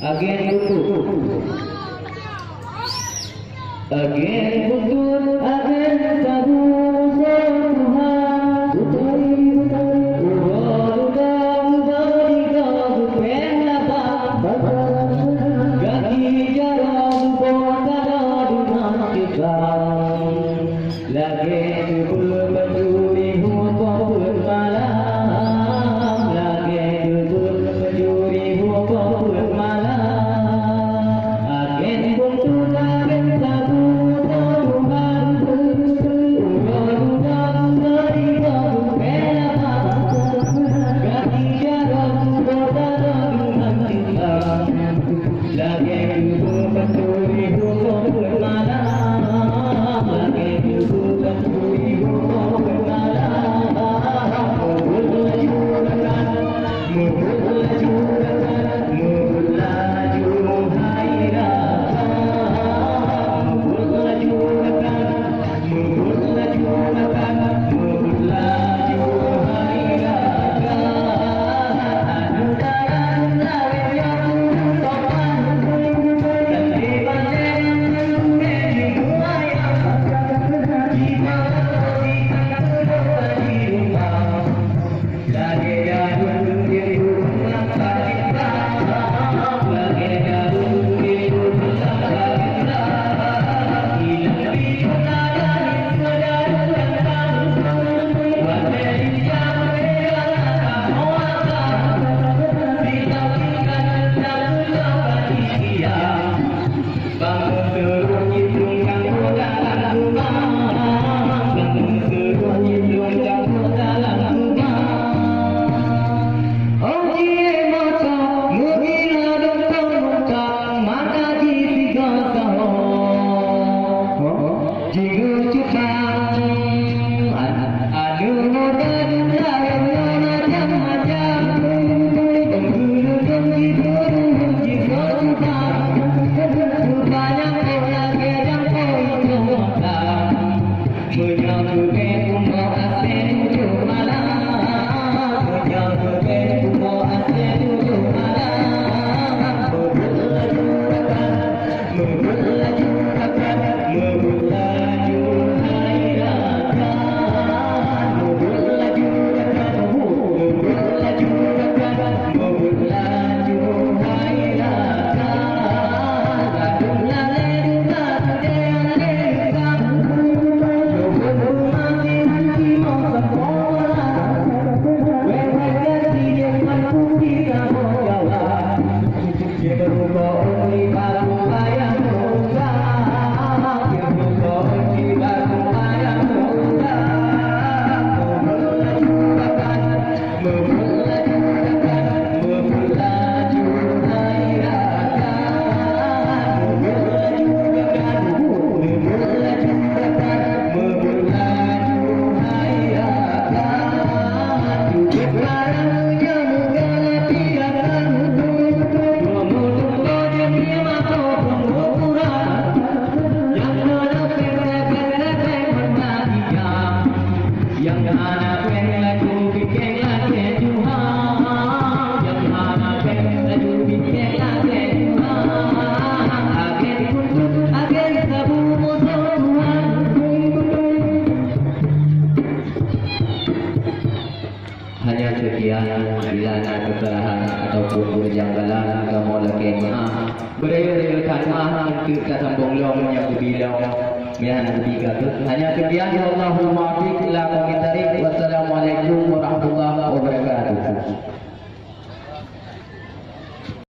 Agen butuh, agen butuh, agen tahu Tuhan. Udah beri kau penapa? Gaki jarang bodoh dengan kita. Lagi berbanduri hukum malam, lagi berbanduri hukum malam. Agen butuh, agen tahu Tuhan. Udah beri kau penapa? Gaki jarang bodoh dengan kita. Lagi berbanduri hukum malam, lagi berbanduri hukum malam. Hanya sekian bila ada kesalahan ataupun kejanggalan agama lagi maaf. Beri-berikan maaf kita sambung long yang berbilang. Hanya sekian. Allahumma fiq la komentari.